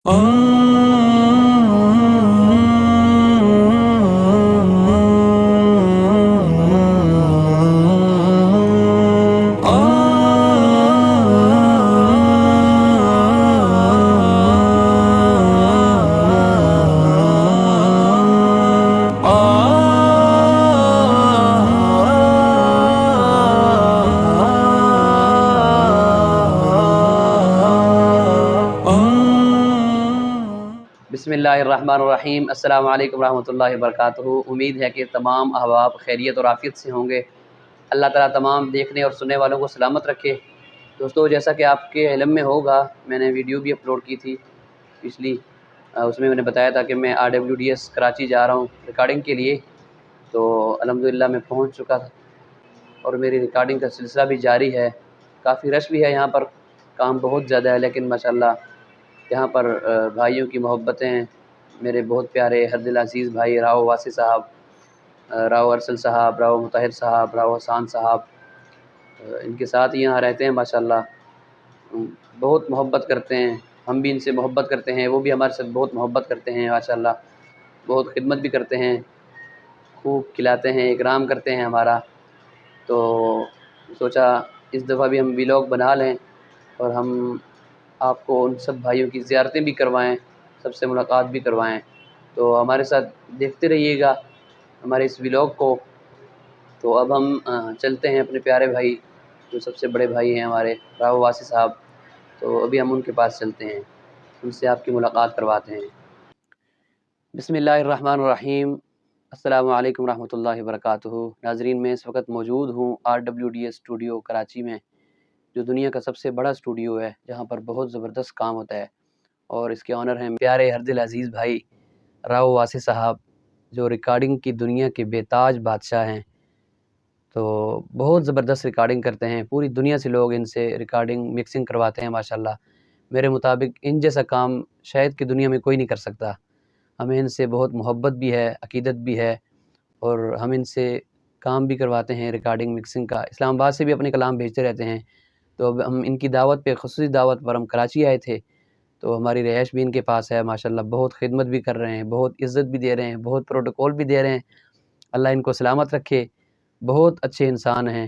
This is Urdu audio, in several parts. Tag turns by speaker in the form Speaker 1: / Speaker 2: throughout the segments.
Speaker 1: بسم اللہ الرحمن الرحیم۔ السلام علیکم ورحمۃ اللہ وبرکاتہ۔ امید ہے کہ تمام احباب خیریت اور عافیت سے ہوں گے۔ اللہ تعالیٰ تمام دیکھنے اور سننے والوں کو سلامت رکھے۔ دوستو، جیسا کہ آپ کے علم میں ہوگا، میں نے ویڈیو بھی اپلوڈ کی تھی پچھلی، اس میں نے بتایا تھا کہ میں RWDS کراچی جا رہا ہوں ریکارڈنگ کے لیے۔ تو الحمدللہ میں پہنچ چکا تھا اور میری ریکارڈنگ کا سلسلہ بھی جاری ہے۔ کافی رش بھی ہے یہاں پر، کام بہت زیادہ ہے، لیکن ماشاءاللہ یہاں پر بھائیوں کی محبتیں، میرے بہت پیارے ہر دل عزیز بھائی راؤ واسی صاحب، راؤ ارسل صاحب، راؤ مطہر صاحب، راؤ حسان صاحب، ان کے ساتھ یہاں رہتے ہیں ماشاءاللہ۔ بہت محبت کرتے ہیں، ہم بھی ان سے محبت کرتے ہیں، وہ بھی ہمارے ساتھ بہت محبت کرتے ہیں ماشاءاللہ۔ بہت خدمت بھی کرتے ہیں، خوب کھلاتے ہیں، اکرام کرتے ہیں ہمارا۔ تو سوچا اس دفعہ بھی ہم ولاگ بنا لیں اور ہم آپ کو ان سب بھائیوں کی زیارتیں بھی کروائیں، سب سے ملاقات بھی کروائیں۔ تو ہمارے ساتھ دیکھتے رہیے گا ہمارے اس ولاگ کو۔ تو اب ہم چلتے ہیں اپنے پیارے بھائی، جو سب سے بڑے بھائی ہیں ہمارے، راؤ واسی صاحب۔ تو ابھی ہم ان کے پاس چلتے ہیں، ان سے آپ کی ملاقات کرواتے ہیں۔ بسم اللہ الرحمن الرحیم۔ السلام علیکم ورحمۃ اللہ وبرکاتہ۔ ناظرین، میں اس وقت موجود ہوں RWDS اسٹوڈیو کراچی میں، جو دنیا کا سب سے بڑا اسٹوڈیو ہے، جہاں پر بہت زبردست کام ہوتا ہے، اور اس کے آنر ہیں پیارے ہر دل عزیز بھائی راؤ واسی صاحب، جو ریکارڈنگ کی دنیا کے بے تاج بادشاہ ہیں۔ تو بہت زبردست ریکارڈنگ کرتے ہیں، پوری دنیا سے لوگ ان سے ریکارڈنگ مکسنگ کرواتے ہیں ماشاءاللہ۔ میرے مطابق ان جیسا کام شاید کہ دنیا میں کوئی نہیں کر سکتا۔ ہمیں ان سے بہت محبت بھی ہے، عقیدت بھی ہے، اور ہم ان سے کام بھی کرواتے ہیں ریکارڈنگ مکسنگ کا۔ اسلام آباد سے بھی اپنے کلام بھیجتے رہتے ہیں۔ تو اب ہم ان کی دعوت پہ، خصوصی دعوت پر ہم کراچی آئے تھے، تو ہماری رہائش بھی ان کے پاس ہے ماشاءاللہ۔ بہت خدمت بھی کر رہے ہیں، بہت عزت بھی دے رہے ہیں، بہت پروٹوکول بھی دے رہے ہیں۔ اللہ ان کو سلامت رکھے۔ بہت اچھے انسان ہیں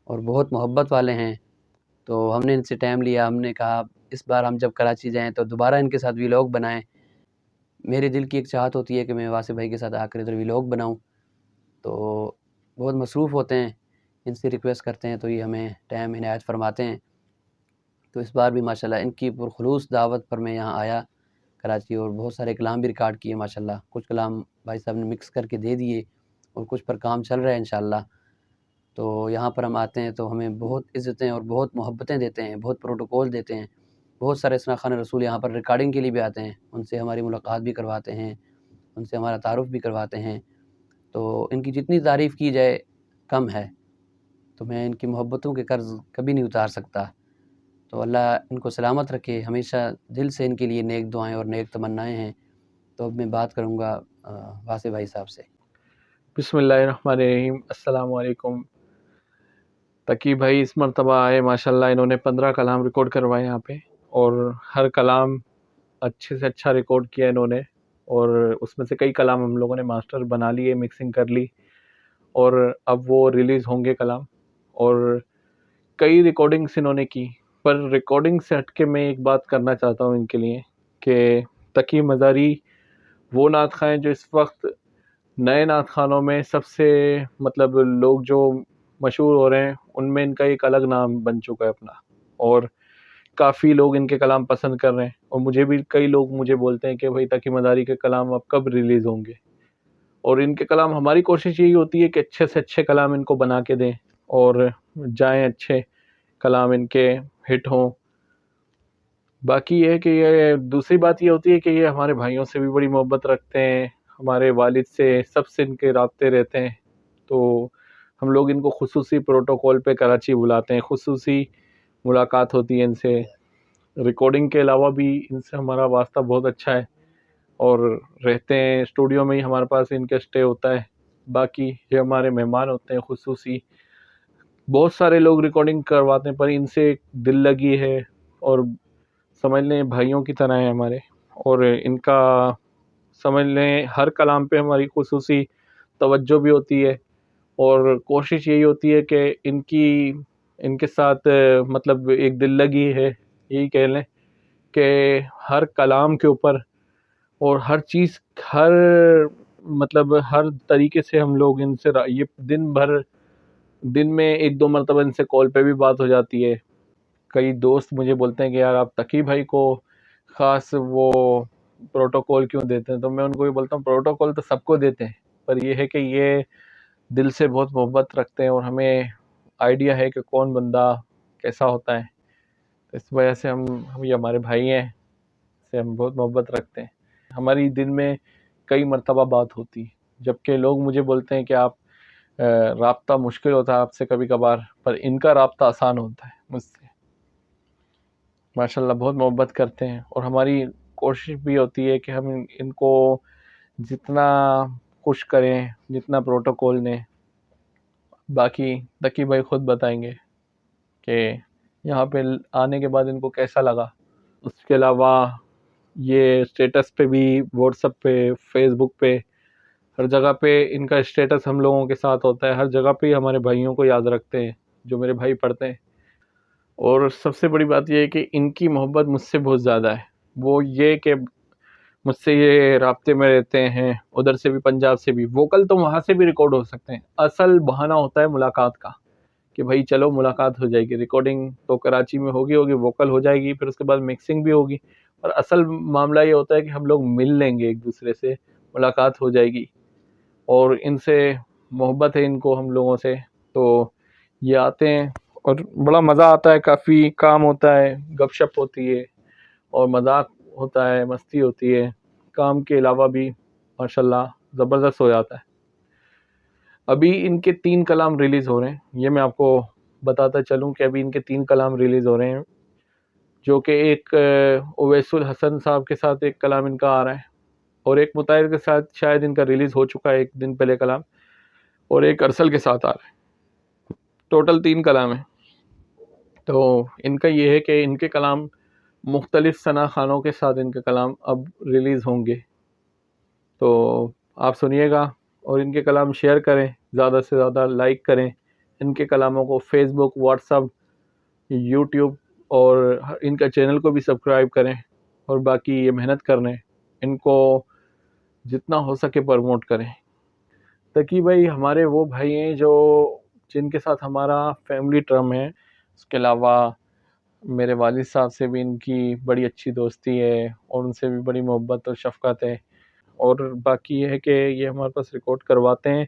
Speaker 1: اور بہت محبت والے ہیں۔ تو ہم نے ان سے ٹائم لیا، ہم نے کہا اس بار ہم جب کراچی جائیں تو دوبارہ ان کے ساتھ ولاگ بنائیں۔ میرے دل کی ایک چاہت ہوتی ہے کہ میں واسی بھائی کے ساتھ آ کر ادھر ولاگ بناؤں، تو بہت مصروف ہوتے ہیں، ان سے ریکویسٹ کرتے ہیں تو یہ ہمیں ٹائم عنایت فرماتے ہیں۔ تو اس بار بھی ماشاءاللہ ان کی پرخلوص دعوت پر میں یہاں آیا کراچی، اور بہت سارے کلام بھی ریکارڈ کیے ماشاءاللہ۔ کچھ کلام بھائی صاحب نے مکس کر کے دے دیے، اور کچھ پر کام چل رہا ہے انشاءاللہ۔ تو یہاں پر ہم آتے ہیں تو ہمیں بہت عزتیں اور بہت محبتیں دیتے ہیں، بہت پروٹوکول دیتے ہیں۔ بہت سارے ثنا خان رسول یہاں پر ریکارڈنگ کے لیے بھی آتے ہیں، ان سے ہماری ملاقات بھی کرواتے ہیں، ان سے ہمارا تعارف بھی کرواتے ہیں۔ تو ان کی جتنی تعریف کی جائے کم ہے، تو میں ان کی محبتوں کے قرض کبھی نہیں اتار سکتا۔ تو اللہ ان کو سلامت رکھے، ہمیشہ دل سے ان کے لیے نیک دعائیں اور نیک تمنائیں ہیں۔ تو اب میں بات کروں گا واسی بھائی صاحب سے۔
Speaker 2: بسم اللہ الرحمن الرحیم۔ السلام علیکم۔ تقی بھائی اس مرتبہ آئے ماشاءاللہ، انہوں نے 15 کلام ریکارڈ کروائے یہاں پہ، اور ہر کلام اچھے سے اچھا ریکارڈ کیا انہوں نے، اور اس میں سے کئی کلام ہم لوگوں نے ماسٹر بنا لیے، مکسنگ کر لی، اور اب وہ ریلیز ہوں گے کلام۔ اور کئی ریکارڈنگس انہوں نے کی، پر ریکارڈنگ سے ہٹ کے میں ایک بات کرنا چاہتا ہوں ان کے لیے، کہ تقی مزاری وہ نعت خواں ہیں جو اس وقت نئے نعت خانوں میں سب سے مطلب لوگ جو مشہور ہو رہے ہیں، ان میں ان کا ایک الگ نام بن چکا ہے اپنا، اور کافی لوگ ان کے کلام پسند کر رہے ہیں۔ اور مجھے بھی کئی لوگ مجھے بولتے ہیں کہ بھائی تقی مداری کے کلام اب کب ریلیز ہوں گے، اور ان کے کلام، ہماری کوشش یہی ہوتی ہے کہ اچھے سے اچھے کلام ان کو بنا کے دیں اور جائیں، اچھے کلام ان کے ہٹ ہوں۔ باقی یہ ہے کہ یہ دوسری بات یہ ہوتی ہے کہ یہ ہمارے بھائیوں سے بھی بڑی محبت رکھتے ہیں، ہمارے والد سے، سب سے ان کے رابطے رہتے ہیں۔ تو ہم لوگ ان کو خصوصی پروٹوکول پہ کراچی بلاتے ہیں، خصوصی ملاقات ہوتی ہے ان سے۔ ریکارڈنگ کے علاوہ بھی ان سے ہمارا واسطہ بہت اچھا ہے، اور رہتے ہیں اسٹوڈیو میں ہی، ہمارے پاس ان کا اسٹے ہوتا ہے۔ باقی یہ ہمارے مہمان ہوتے ہیں خصوصی۔ بہت سارے لوگ ریکارڈنگ کرواتے ہیں، پر ان سے ایک دل لگی ہے، اور سمجھ لیں بھائیوں کی طرح ہیں ہمارے۔ اور ان کا سمجھ لیں ہر کلام پہ ہماری خصوصی توجہ بھی ہوتی ہے، اور کوشش یہی ہوتی ہے کہ ان کے ساتھ مطلب ایک دل لگی ہے، یہی کہہ لیں کہ ہر کلام کے اوپر اور ہر چیز، ہر مطلب ہر طریقے سے ہم لوگ ان سے یہ دن میں ایک دو مرتبہ ان سے کال پہ بھی بات ہو جاتی ہے۔ کئی دوست مجھے بولتے ہیں کہ یار آپ تقی بھائی کو خاص وہ پروٹوکول کیوں دیتے ہیں، تو میں ان کو بھی بولتا ہوں پروٹوکول تو سب کو دیتے ہیں، پر یہ ہے کہ یہ دل سے بہت محبت رکھتے ہیں اور ہمیں آئیڈیا ہے کہ کون بندہ کیسا ہوتا ہے، اس وجہ سے ہم یہ ہمارے بھائی ہیں، سے ہم بہت محبت رکھتے ہیں۔ ہماری دن میں کئی مرتبہ بات ہوتی، جبکہ لوگ مجھے بولتے ہیں کہ آپ رابطہ مشکل ہوتا ہے آپ سے کبھی کبھار، پر ان کا رابطہ آسان ہوتا ہے مجھ سے۔ ماشاءاللہ بہت محبت کرتے ہیں، اور ہماری کوشش بھی ہوتی ہے کہ ہم ان کو جتنا خوش کریں، جتنا پروٹوکول دیں۔ باقی تقی بھائی خود بتائیں گے کہ یہاں پہ آنے کے بعد ان کو کیسا لگا۔ اس کے علاوہ یہ اسٹیٹس پہ بھی، واٹس ایپ پہ، فیس بک پہ، ہر جگہ پہ ان کا اسٹیٹس ہم لوگوں کے ساتھ ہوتا ہے، ہر جگہ پہ ہمارے بھائیوں کو یاد رکھتے ہیں جو میرے بھائی پڑھتے ہیں۔ اور سب سے بڑی بات یہ ہے کہ ان کی محبت مجھ سے بہت زیادہ ہے، وہ یہ کہ مجھ سے یہ رابطے میں رہتے ہیں، ادھر سے بھی، پنجاب سے بھی۔ ووکل تو وہاں سے بھی ریکارڈ ہو سکتے ہیں، اصل بہانہ ہوتا ہے ملاقات کا، کہ بھائی چلو ملاقات ہو جائے گی، ریکارڈنگ تو کراچی میں ہوگی، ووکل ہو جائے گی، پھر اس کے بعد مکسنگ بھی ہوگی، اور اصل معاملہ یہ ہوتا ہے کہ ہم لوگ مل لیں گے ایک دوسرے سے، ملاقات ہو جائے گی، اور ان سے محبت ہے ان کو ہم لوگوں سے، تو یہ آتے ہیں اور بڑا مزہ آتا ہے، کافی کام ہوتا ہے، گپ شپ ہوتی ہے اور مذاق ہوتا ہے، مستی ہوتی ہے، کام کے علاوہ بھی ماشاءاللہ زبردست ہو جاتا ہے۔ ابھی ان کے 3 کلام ریلیز ہو رہے ہیں، یہ میں آپ کو بتاتا چلوں کہ ابھی ان کے 3 کلام ریلیز ہو رہے ہیں، جو کہ ایک اویس الحسن صاحب کے ساتھ ایک کلام ان کا آ رہا ہے، اور ایک مطاہر کے ساتھ شاید ان کا ریلیز ہو چکا ہے ایک دن پہلے کلام، اور ایک ارسل کے ساتھ آ رہا ہے، ٹوٹل 3 کلام ہیں۔ تو ان کا یہ ہے کہ ان کے کلام مختلف ثنا خانوں کے ساتھ ان کے کلام اب ریلیز ہوں گے، تو آپ سنیے گا، اور ان کے کلام شیئر کریں، زیادہ سے زیادہ لائک کریں ان کے کلاموں کو، فیس بک، واٹس ایپ، یوٹیوب، اور ان کا چینل کو بھی سبسکرائب کریں، اور باقی یہ محنت کریں، ان کو جتنا ہو سکے پروموٹ کریں۔ تقی بھائی ہمارے وہ بھائی ہیں جن کے ساتھ ہمارا فیملی ٹرم ہے، اس کے علاوہ میرے والد صاحب سے بھی ان کی بڑی اچھی دوستی ہے، اور ان سے بھی بڑی محبت اور شفقت ہے، اور باقی یہ ہے کہ یہ ہمارے پاس ریکارڈ کرواتے ہیں،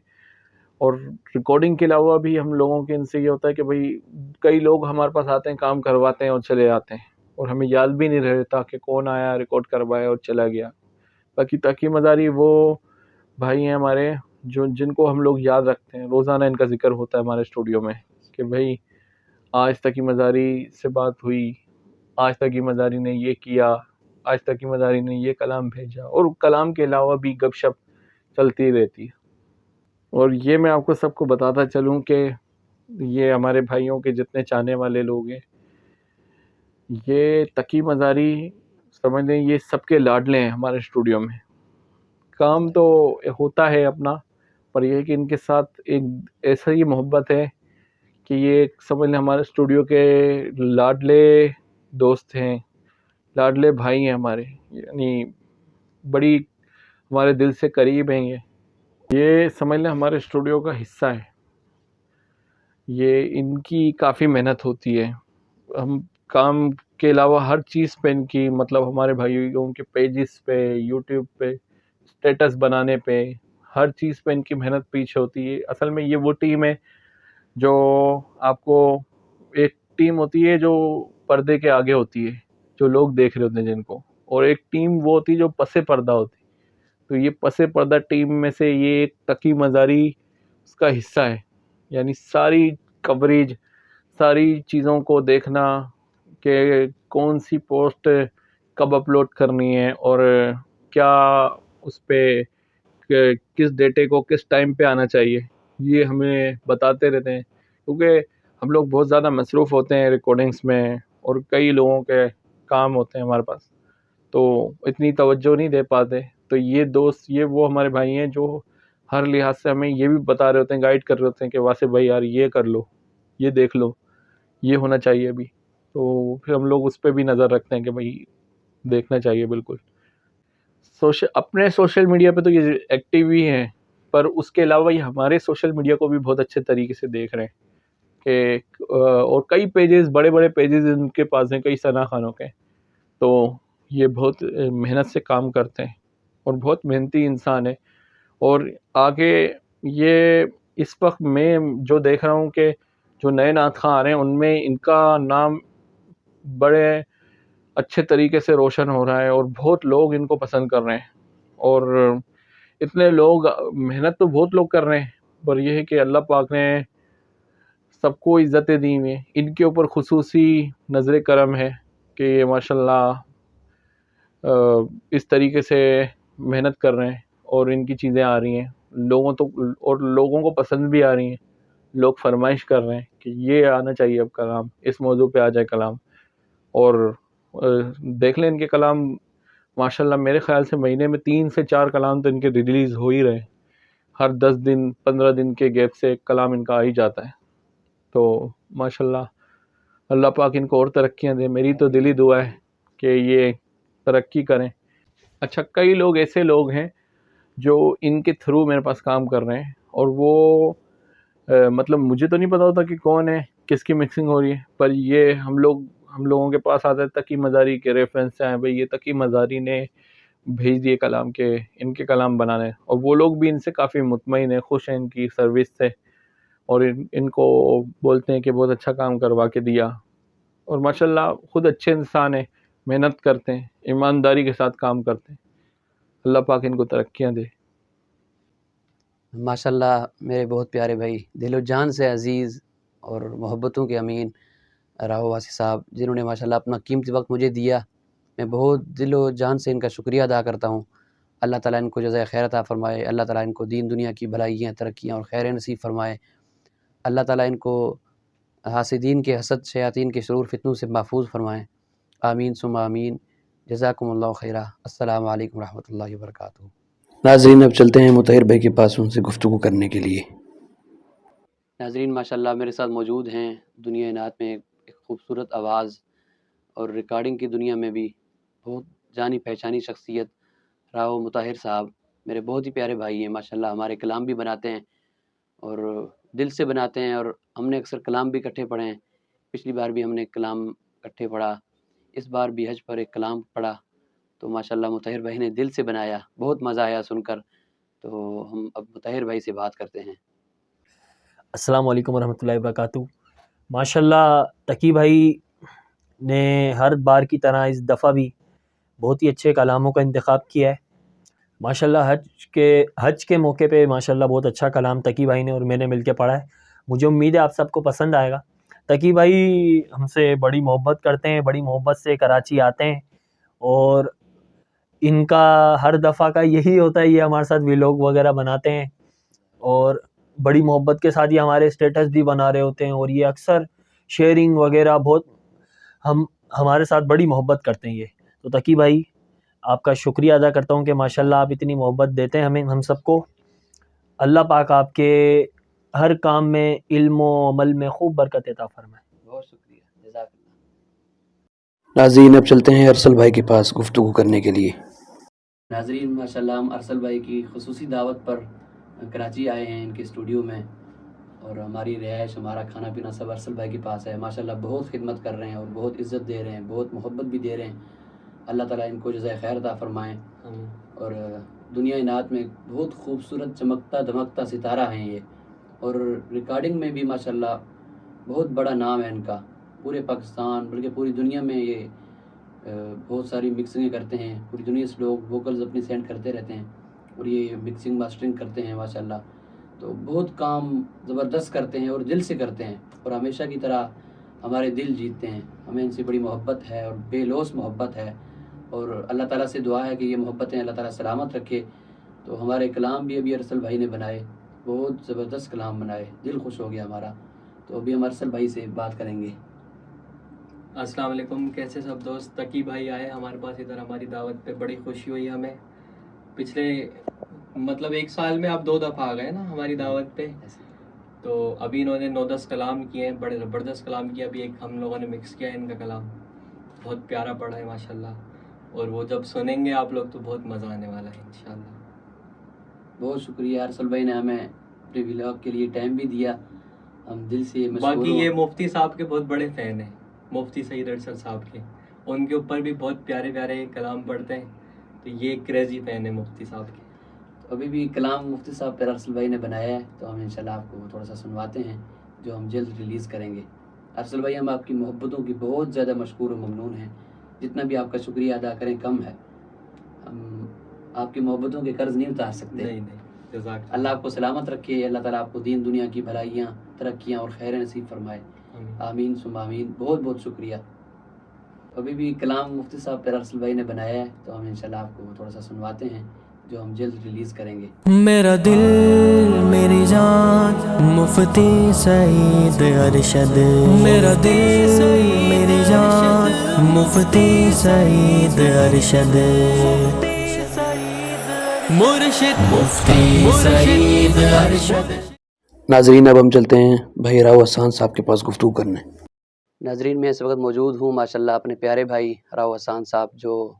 Speaker 2: اور ریکارڈنگ کے علاوہ بھی ہم لوگوں کے ان سے یہ ہوتا ہے کہ بھائی کئی لوگ ہمارے پاس آتے ہیں، کام کرواتے ہیں اور چلے جاتے ہیں، اور ہمیں یاد بھی نہیں رہتا کہ کون آیا، ریکارڈ کروایا اور چلا گیا۔ باقی تقی مزاری وہ بھائی ہیں ہمارے جن کو ہم لوگ یاد رکھتے ہیں، روزانہ ان کا ذکر ہوتا ہے ہمارے اسٹوڈیو میں کہ بھائی آج تقی مزاری سے بات ہوئی، آج تقی مزاری نے یہ کیا، آج تقی مزاری نے یہ کلام بھیجا، اور کلام کے علاوہ بھی گپ شپ چلتی رہتی ہے۔ اور یہ میں آپ کو سب کو بتاتا چلوں کہ یہ ہمارے بھائیوں کے جتنے چاہنے والے لوگ ہیں، یہ تقی مزاری سمجھ لیں یہ سب کے لاڈلے ہیں ہمارے اسٹوڈیو میں۔ کام تو ہوتا ہے اپنا، پر یہ ہے کہ ان کے ساتھ ایک ایسا ہی محبت ہے کہ یہ سمجھ لیں ہمارے اسٹوڈیو کے لاڈلے دوست ہیں، لاڈلے بھائی ہیں ہمارے، یعنی بڑی ہمارے دل سے قریب ہیں۔ یہ سمجھ لیں ہمارے اسٹوڈیو کا حصہ ہے، یہ ان کی کافی محنت ہوتی ہے، ہم کام کے علاوہ ہر چیز پہ ان کی، مطلب ہمارے بھائیوں کے پیجز پہ، یوٹیوب پہ، اسٹیٹس بنانے پہ، ہر چیز پہ ان کی محنت پیچھے ہوتی ہے۔ اصل میں یہ وہ ٹیم ہے جو آپ کو، ایک ٹیم ہوتی ہے جو پردے کے آگے ہوتی ہے، جو لوگ دیکھ رہے ہوتے ہیں جن کو، اور ایک ٹیم وہ ہوتی ہے جو پس پردہ ہوتی ہے۔ تو یہ پس پردہ ٹیم میں سے یہ ایک تقی مزاری اس کا حصہ ہے، یعنی ساری کوریج، ساری چیزوں کو دیکھنا کہ کون سی پوسٹ کب اپلوڈ کرنی ہے، اور کیا اس پہ کس ڈیٹے کو کس ٹائم پہ آنا چاہیے، یہ ہمیں بتاتے رہتے ہیں، کیونکہ ہم لوگ بہت زیادہ مصروف ہوتے ہیں ریکارڈنگس میں، اور کئی لوگوں کے کام ہوتے ہیں ہمارے پاس، تو اتنی توجہ نہیں دے پاتے. تو یہ دوست، یہ وہ ہمارے بھائی ہیں جو ہر لحاظ سے ہمیں یہ بھی بتا رہے ہوتے ہیں، گائیڈ کر رہے ہوتے ہیں کہ واسف بھائی یار یہ کر لو، یہ دیکھ لو، یہ ہونا چاہیے ابھی. تو پھر ہم لوگ اس پہ بھی نظر رکھتے ہیں کہ بھائی دیکھنا چاہیے. بالکل اپنے سوشل میڈیا پہ تو یہ ایکٹیو ہی ہیں، پر اس کے علاوہ یہ ہمارے سوشل میڈیا کو بھی بہت اچھے طریقے سے دیکھ رہے ہیں کہ اور کئی پیجز، بڑے بڑے پیجز ان کے پاس ہیں، کئی ثنا خانوں کے. تو یہ بہت محنت سے کام کرتے ہیں اور بہت محنتی انسان ہے. اور آگے یہ اس وقت میں جو دیکھ رہا ہوں کہ جو نئے نعت خواں آ رہے ہیں ان میں ان کا نام بڑے اچھے طریقے سے روشن ہو رہا ہے اور بہت لوگ ان کو پسند کر رہے ہیں. اور اتنے لوگ، محنت تو بہت لوگ کر رہے ہیں، پر یہ ہے کہ اللہ پاک نے سب کو عزتیں دی ہوئی ہیں. ان کے اوپر خصوصی نظر کرم ہے کہ یہ ماشاء اللہ اس طریقے سے محنت کر رہے ہیں اور ان کی چیزیں آ رہی ہیں اور لوگوں کو پسند بھی آ رہی ہیں. لوگ فرمائش کر رہے ہیں کہ یہ آنا چاہیے اب کلام، اس موضوع پہ آ جائے کلام. اور دیکھ لیں ان کے کلام ماشاءاللہ میرے خیال سے مہینے میں 3 سے 4 کلام تو ان کے ریلیز ہو ہی رہے ہیں. ہر 10 دن 15 دن کے گیپ سے ایک کلام ان کا آ ہی جاتا ہے. تو ماشاءاللہ اللہ پاک ان کو اور ترقیاں دے. میری تو دلی دعا ہے کہ یہ ترقی کریں. اچھا، کئی لوگ ایسے لوگ ہیں جو ان کے تھرو میرے پاس کام کر رہے ہیں اور وہ مطلب مجھے تو نہیں پتا ہوتا کہ کون ہے، کس کی مکسنگ ہو رہی ہے، پر یہ ہم لوگوں کے پاس آتا ہے تقی مزاری کے ریفرنس سے ہیں، بھئی یہ تقی مزاری نے بھیج دیے کلام کے ان کے کلام بنانے. اور وہ لوگ بھی ان سے کافی مطمئن ہیں، خوش ہیں ان کی سروس سے، اور ان کو بولتے ہیں کہ بہت اچھا کام کروا کے دیا. اور ماشاءاللہ خود اچھے انسان ہیں، محنت کرتے ہیں، ایمانداری کے ساتھ کام کرتے ہیں. اللہ پاک ان کو ترقیاں دے.
Speaker 1: ماشاءاللہ میرے بہت پیارے بھائی، دل و جان سے عزیز اور محبتوں کے امین راہو واسی صاحب، جنہوں نے ماشاءاللہ اپنا قیمتی وقت مجھے دیا. میں بہت دل و جان سے ان کا شکریہ ادا کرتا ہوں. اللہ تعالیٰ ان کو جزائے خیر عطا فرمائے. اللہ تعالیٰ ان کو دین دنیا کی بھلائیاں، ترقیاں اور خیر نصیب فرمائے. اللہ تعالیٰ ان کو حاسدین کے حسد، شیاطین کے شرور فتنوں سے محفوظ فرمائیں. آمین ثم آمین. جزاکم اللہ خیرہ. السلام علیکم ورحمۃ اللہ وبرکاتہ. ناظرین اب چلتے ہیں مطہر بھائی کے پاس ان سے گفتگو کرنے کے لیے. ناظرین ماشاءاللہ میرے ساتھ موجود ہیں دنیا نعت میں ایک خوبصورت آواز اور ریکارڈنگ کی دنیا میں بھی بہت جانی پہچانی شخصیت راہو مطہر صاحب. میرے بہت ہی پیارے بھائی ہیں ماشاءاللہ. ہمارے کلام بھی بناتے ہیں اور دل سے بناتے ہیں، اور ہم نے اکثر کلام بھی اکٹھے پڑھے ہیں. پچھلی بار بھی ہم نے کلام اکٹھے پڑھا، اس بار بھی حج پر ایک کلام پڑھا. تو ماشاءاللہ مطہر بھائی نے دل سے بنایا، بہت مزہ آیا سن کر. تو ہم اب مطہر بھائی سے بات کرتے ہیں.
Speaker 3: السلام علیکم ورحمۃ اللہ وبرکاتہ. ماشاءاللہ تقی بھائی نے ہر بار کی طرح اس دفعہ بھی بہت ہی اچھے کلاموں کا انتخاب کیا ہے. ماشاءاللہ حج کے موقع پہ ماشاءاللہ بہت اچھا کلام تقی بھائی نے اور میں نے مل کے پڑھا ہے. مجھے امید ہے آپ سب کو پسند آئے گا. تقی بھائی ہم سے بڑی محبت کرتے ہیں، بڑی محبت سے کراچی آتے ہیں، اور ان کا ہر دفعہ کا یہی ہوتا ہے، یہ ہمارے ساتھ ویلوگ وغیرہ بناتے ہیں اور بڑی محبت کے ساتھ یہ ہمارے اسٹیٹس بھی بنا رہے ہوتے ہیں، اور یہ اکثر شیئرنگ وغیرہ بہت ہمارے ساتھ بڑی محبت کرتے ہیں یہ. تو تقی بھائی آپ کا شکریہ ادا کرتا ہوں کہ ماشاءاللہ آپ اتنی محبت دیتے ہیں ہم سب کو. اللہ پاک آپ کے ہر کام میں، علم و عمل میں خوب برکت عطا فرمائے.
Speaker 1: بہت شکریہ، جزاک اللہ. ناظرین اب چلتے ہیں ارسل بھائی کے پاس گفتگو کرنے کے لیے. ناظرین ماشاءاللہ ہم ارسل بھائی کی خصوصی دعوت پر کراچی آئے ہیں ان کے اسٹوڈیو میں، اور ہماری رہائش، ہمارا کھانا پینا سب ارسل بھائی کے پاس ہے. ماشاءاللہ بہت خدمت کر رہے ہیں اور بہت عزت دے رہے ہیں، بہت محبت بھی دے رہے ہیں. اللہ تعالیٰ ان کو جزائے خیر عطا فرمائیں. اور دنیا نعت میں بہت خوبصورت چمکتا دھمکتا ستارہ ہیں یہ، اور ریکارڈنگ میں بھی ماشاءاللہ بہت بڑا نام ہے ان کا. پورے پاکستان بلکہ پوری دنیا میں یہ بہت ساری مکسنگیں کرتے ہیں. پوری دنیا سے لوگ ووکلز اپنے سینڈ کرتے رہتے ہیں اور یہ مکسنگ ماسٹرنگ کرتے ہیں ماشاءاللہ. تو بہت کام زبردست کرتے ہیں اور دل سے کرتے ہیں، اور ہمیشہ کی طرح ہمارے دل جیتتے ہیں. ہمیں ان سے بڑی محبت ہے اور بے لوث محبت ہے، اور اللہ تعالیٰ سے دعا ہے کہ یہ محبتیں اللہ تعالیٰ سلامت رکھے. تو ہمارے کلام بھی ابھی ارسل بھائی نے بنائے، بہت زبردست کلام بنائے، دل خوش ہو گیا ہمارا. تو ابھی ہم ارسل بھائی سے بات کریں گے.
Speaker 4: السلام علیکم، کیسے سب دوست؟ تقی بھائی آئے ہمارے پاس ادھر ہماری دعوت پہ، بڑی خوشی ہوئی ہمیں. پچھلے مطلب 1 سال میں آپ 2 دفعہ آ گئے نا ہماری دعوت پہ. تو ابھی انہوں نے 9-10 کلام کیے ہیں، بڑے زبردست کلام کیا. ابھی ایک ہم لوگوں نے مکس کیا ہے ان کا کلام، بہت پیارا پڑا ہے ماشاءاللہ. اور وہ جب سنیں گے آپ لوگ تو بہت مزہ آنے والا ہے انشاءاللہ.
Speaker 1: بہت شکریہ ارسل بھائی نے ہمیں اپنے ولاگ کے لیے ٹائم بھی دیا، ہم دل سے مشکور
Speaker 4: باقی
Speaker 1: ہوں.
Speaker 4: یہ مفتی صاحب کے بہت بڑے فین ہیں، مفتی سعید ارشد صاحب کے. ان کے اوپر بھی بہت پیارے پیارے کلام پڑھتے ہیں، تو یہ کریزی فین ہے مفتی صاحب کے.
Speaker 1: ابھی بھی کلام مفتی صاحب پر ارسل بھائی نے بنایا ہے، تو ہم انشاءاللہ آپ کو تھوڑا سا سنواتے ہیں جو ہم جلد ریلیز کریں گے. ارسل بھائی ہم آپ کی محبتوں کی بہت زیادہ مشکور و ممنون ہیں، جتنا بھی آپ کا شکریہ ادا کریں کم ہے. ہم آپ کی محبتوں کے قرض نہیں اتار سکتے.
Speaker 4: نہیں، جزاک
Speaker 1: اللہ آپ کو سلامت رکھے، اللہ تعالیٰ آپ کو دین دنیا کی بھلائیاں، ترقیاں اور خیر نصیب فرمائے. آمین ثم آمین. بہت بہت شکریہ. ابھی بھی کلام مفتی صاحب پر ارسل بھائی نے بنایا ہے، تو ہم انشاءاللہ آپ کو تھوڑا سا سنواتے ہیں جو ہم جلد ریلیز کریں گے.
Speaker 5: میرا دل میری جان مفتی سعید ارشد، میرا دل میری جان مفتی سعید ارشد، مرشد مفتی سعید ارشد.
Speaker 1: ناظرین اب ہم چلتے ہیں بھائی راؤ حسان صاحب کے پاس گفتگو کرنے. ناظرین میں اس وقت موجود ہوں ماشاءاللہ اپنے پیارے بھائی راؤ حسان صاحب، جو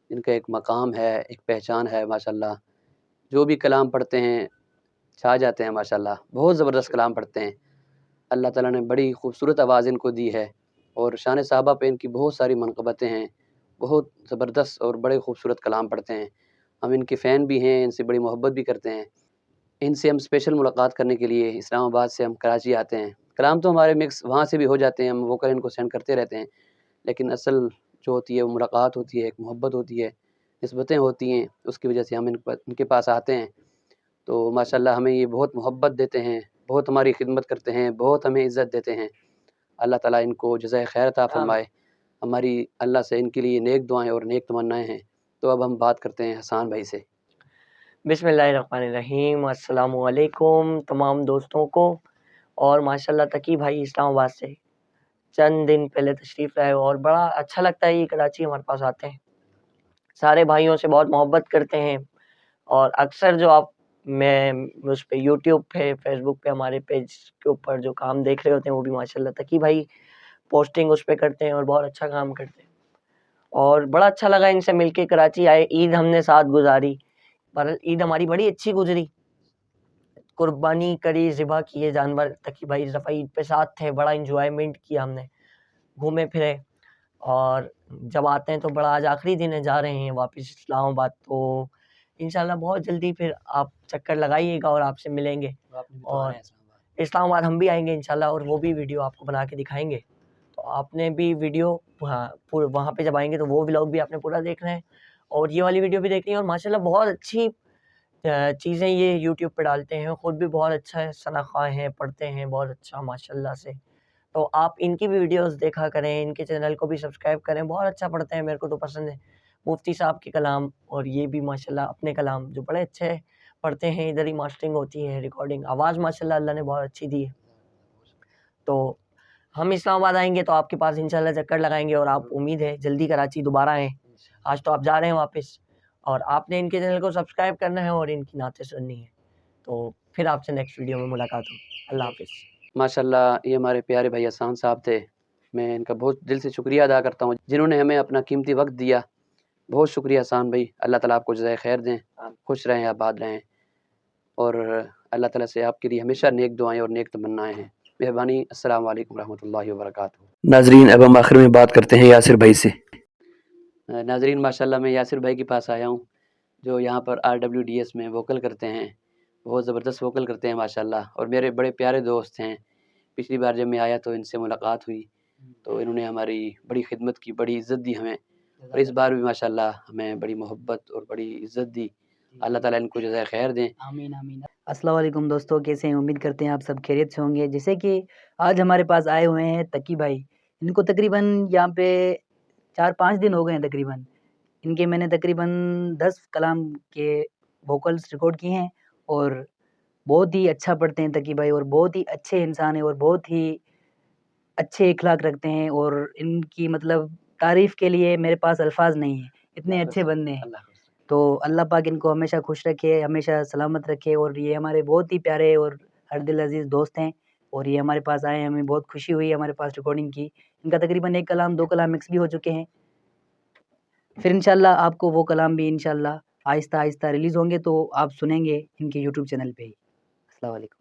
Speaker 1: جن کا ایک مقام ہے، ایک پہچان ہے ماشاءاللہ. جو بھی کلام پڑھتے ہیں چھا جاتے ہیں ماشاءاللہ. بہت زبردست کلام پڑھتے ہیں. اللہ تعالیٰ نے بڑی خوبصورت آواز ان کو دی ہے، اور شان صحابہ پہ ان کی بہت ساری منقبتیں ہیں. بہت زبردست اور بڑے خوبصورت کلام پڑھتے ہیں. ہم ان کے فین بھی ہیں، ان سے بڑی محبت بھی کرتے ہیں. ان سے ہم اسپیشل ملاقات کرنے کے لیے اسلام آباد سے ہم کراچی آتے ہیں. کلام تو ہمارے مکس وہاں سے بھی ہو جاتے ہیں، ہم ووکل ان کو سینڈ کرتے رہتے ہیں، لیکن اصل جو ہوتی ہے وہ ملاقات ہوتی ہے، ایک محبت ہوتی ہے، نسبتیں ہوتی ہیں. اس کی وجہ سے ہم ان کے پاس آتے ہیں. تو ماشاءاللہ ہمیں یہ بہت محبت دیتے ہیں، بہت ہماری خدمت کرتے ہیں، بہت ہمیں عزت دیتے ہیں. اللہ تعالیٰ ان کو جزائے خیر عطا فرمائے. ہماری اللہ سے ان کے لیے نیک دعائیں اور نیک تمنائیں ہیں. تو اب ہم بات کرتے ہیں حسان بھائی سے.
Speaker 6: بسم اللہ الرحمن الرحیم. السلام علیکم تمام دوستوں کو. اور ماشاءاللہ تقی بھائی اسلام آباد سے چند دن پہلے تشریف لائے، اور بڑا اچھا لگتا ہے یہ کراچی ہمارے پاس آتے ہیں. سارے بھائیوں سے بہت محبت کرتے ہیں، اور اکثر جو آپ میں اس پہ یوٹیوب پہ فیس بک پہ ہمارے پیج کے اوپر جو کام دیکھ رہے ہوتے ہیں، وہ بھی ماشاءاللہ تقی بھائی پوسٹنگ اس پہ کرتے ہیں اور بہت اچھا کام کرتے ہیں. اور بڑا اچھا لگا ان سے مل کے. کراچی آئے، عید ہم نے ساتھ گزاری، پر عید ہماری بڑی اچھی گزری. قربانی کری، ذبح کیے جانور. تقی بھائی اس دفعہ عید پہ ساتھ تھے، بڑا انجوائمنٹ کیا ہم نے، گھومے پھرے. اور جب آتے ہیں تو بڑا، آج آخری دن ہے، جا رہے ہیں واپس اسلام آباد. تو انشاءاللہ بہت جلدی پھر آپ چکر لگائیے گا اور آپ سے ملیں گے. اور اسلام آباد ہم بھی آئیں گے انشاءاللہ، اور وہ بھی ویڈیو آپ کو بنا کے دکھائیں گے. تو آپ نے بھی ویڈیو وہاں پہ جب آئیں گے تو وہ ولاگ بھی آپ نے پورا دیکھنا ہے، اور یہ والی ویڈیو بھی دیکھنی ہے. اور ماشاءاللہ بہت اچھی چیزیں یہ یوٹیوب پہ ڈالتے ہیں، خود بھی بہت اچھا ہے، ثنا خواہ ہیں، پڑھتے ہیں بہت اچھا ماشاءاللہ سے. تو آپ ان کی بھی ویڈیوز دیکھا کریں، ان کے چینل کو بھی سبسکرائب کریں. بہت اچھا پڑھتے ہیں، میرے کو تو پسند ہے مفتی صاحب کے کلام. اور یہ بھی ماشاءاللہ اپنے کلام جو بڑے اچھے پڑھتے ہیں، ادھر ہی ماسٹرنگ ہوتی ہے، ریکارڈنگ، آواز ماشاءاللہ اللہ نے بہت اچھی دی ہے. تو ہم اسلام آباد آئیں گے تو آپ کے پاس انشاءاللہ چکر لگائیں گے، اور آپ امید ہے جلدی کراچی دوبارہ آئیں. آج تو آپ جا رہے ہیں واپس، اور آپ نے ان کے چینل کو سبسکرائب کرنا ہے اور ان کی نعتیں سننی ہے. تو پھر آپ سے نیکسٹ ویڈیو میں ملاقات ہو. اللہ حافظ.
Speaker 1: ماشاءاللہ یہ ہمارے پیارے بھائی حسان صاحب تھے. میں ان کا بہت دل سے شکریہ ادا کرتا ہوں جنہوں نے ہمیں اپنا قیمتی وقت دیا. بہت شکریہ حسان بھائی. اللہ تعالیٰ آپ کو جزائے خیر دیں، خوش رہیں، آباد رہیں، اور اللہ تعالیٰ سے آپ کے لیے ہمیشہ نیک دعائیں اور نیک تمنائیں ہیں. مہربانی. السلام علیکم ورحمۃ اللہ وبرکاتہ. ناظرین اب ہم آخر میں بات کرتے ہیں یاسر بھائی سے. ناظرین ماشاءاللہ میں یاسر بھائی کے پاس آیا ہوں، جو یہاں پر RWDS میں ووکل کرتے ہیں. بہت زبردست ووکل کرتے ہیں ماشاءاللہ، اور میرے بڑے پیارے دوست ہیں. پچھلی بار جب میں آیا تو ان سے ملاقات ہوئی، تو انہوں نے ہماری بڑی خدمت کی، بڑی عزت دی ہمیں، اور اس بار بھی ماشاءاللہ ہمیں بڑی محبت اور بڑی عزت دی. اللہ تعالیٰ ان کو جزائے خیر دیں.
Speaker 7: آمین آمین. السلام علیکم دوستوں، کیسے ہیں؟ امید کرتے ہیں آپ سب خیریت سے ہوں گے. جیسے کہ آج ہمارے پاس آئے ہوئے ہیں تقی بھائی. ان کو تقریباً یہاں پہ 4-5 دن ہو گئے ہیں تقریباً. ان کے میں نے تقریباً 10 کلام کے ووکلز ریکارڈ کیے ہیں، اور بہت ہی اچھا پڑھتے ہیں تقی بھائی، اور بہت ہی اچھے انسان ہیں، اور بہت ہی اچھے اخلاق رکھتے ہیں، اور ان کی مطلب تعریف کے لیے میرے پاس الفاظ نہیں ہیں، اتنے اچھے بندے ہیں۔ تو اللہ پاک ان کو ہمیشہ خوش رکھے، ہمیشہ سلامت رکھے، اور یہ ہمارے بہت ہی پیارے اور ہر دل عزیز دوست ہیں، اور یہ ہمارے پاس آئے، ہمیں بہت خوشی ہوئی ہمارے پاس ریکارڈنگ کی۔ ان کا تقریباً 1 کلام 2 کلام مکس بھی ہو چکے ہیں، پھر انشاءاللہ آپ کو وہ کلام بھی انشاءاللہ آہستہ آہستہ ریلیز ہوں گے، تو آپ سنیں گے ان کے یوٹیوب چینل پہ ہی۔ السلام علیکم۔